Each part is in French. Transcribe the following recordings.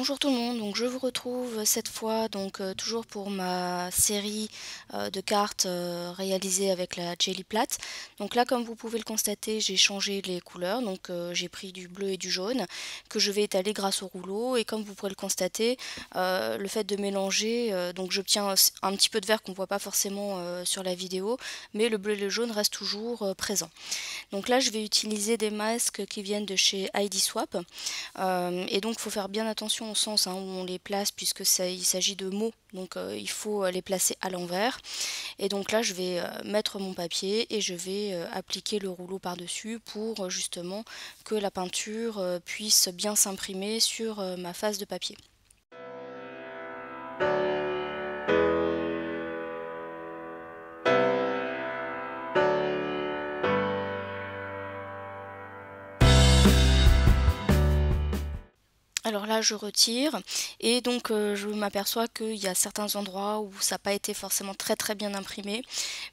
Bonjour tout le monde, donc je vous retrouve cette fois toujours pour ma série de cartes réalisées avec la Jelly Plate. Donc là, comme vous pouvez le constater, j'ai changé les couleurs, j'ai pris du bleu et du jaune que je vais étaler grâce au rouleau, et comme vous pourrez le constater, le fait de mélanger, donc j'obtiens un petit peu de vert qu'on ne voit pas forcément sur la vidéo, mais le bleu et le jaune restent toujours présents. Donc là, je vais utiliser des masques qui viennent de chez ID Swap. Et donc il faut faire bien attention au sens où on les place, puisque il s'agit de mots, donc il faut les placer à l'envers. Et donc là je vais mettre mon papier et je vais appliquer le rouleau par dessus pour justement que la peinture puisse bien s'imprimer sur ma face de papier. Alors là je retire et donc je m'aperçois qu'il y a certains endroits où ça n'a pas été forcément très bien imprimé,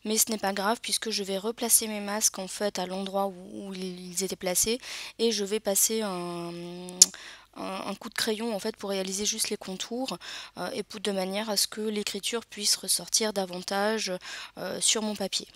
mais ce n'est pas grave puisque je vais replacer mes masques en fait à l'endroit où ils étaient placés, et je vais passer un coup de crayon en fait pour réaliser juste les contours et de manière à ce que l'écriture puisse ressortir davantage sur mon papier.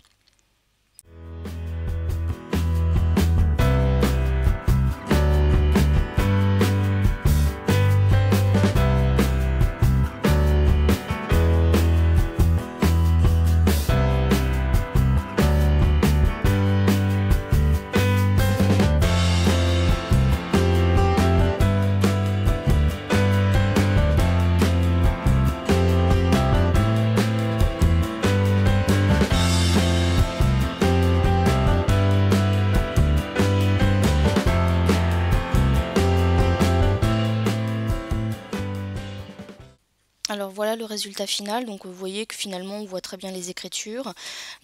Alors voilà le résultat final, donc vous voyez que finalement on voit très bien les écritures.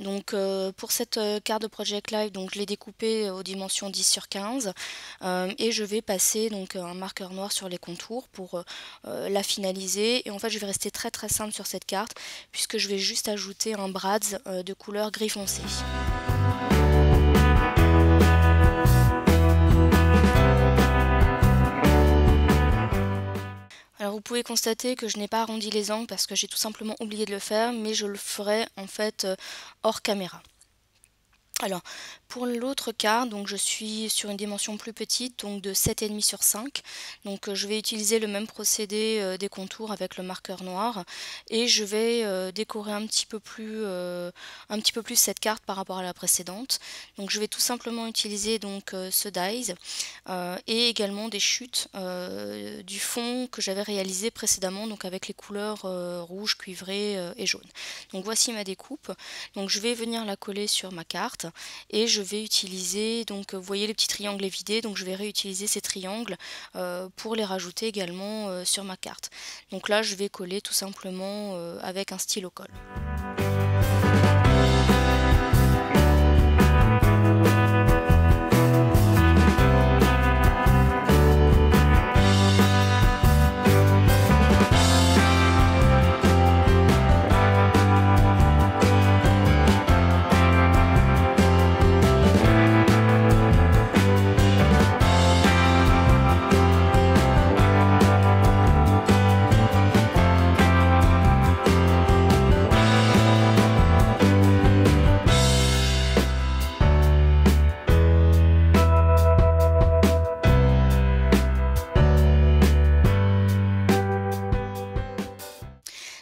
Donc pour cette carte de Project Live, donc je l'ai découpée aux dimensions 10/15 et je vais passer donc un marqueur noir sur les contours pour la finaliser. Et en fait je vais rester très simple sur cette carte puisque je vais juste ajouter un brads de couleur gris foncé. Alors vous pouvez constater que je n'ai pas arrondi les angles parce que j'ai tout simplement oublié de le faire, mais je le ferai en fait hors caméra. Alors, pour l'autre carte, donc je suis sur une dimension plus petite, donc de 7,5/5. Donc je vais utiliser le même procédé des contours avec le marqueur noir, et je vais décorer un petit peu plus cette carte par rapport à la précédente. Donc je vais tout simplement utiliser ce dies et également des chutes du fond que j'avais réalisé précédemment, donc avec les couleurs rouge, cuivré et jaune. Donc voici ma découpe. Donc je vais venir la coller sur ma carte. Et je vais utiliser, donc vous voyez le petit triangle est vidé, donc je vais réutiliser ces triangles pour les rajouter également sur ma carte. Donc là je vais coller tout simplement avec un stylo colle.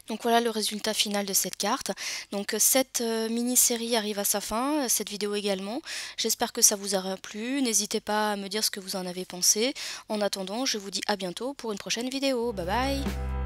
Donc voilà le résultat final de cette carte. Donc cette mini-série arrive à sa fin, cette vidéo également. J'espère que ça vous aura plu. N'hésitez pas à me dire ce que vous en avez pensé. En attendant, je vous dis à bientôt pour une prochaine vidéo. Bye bye!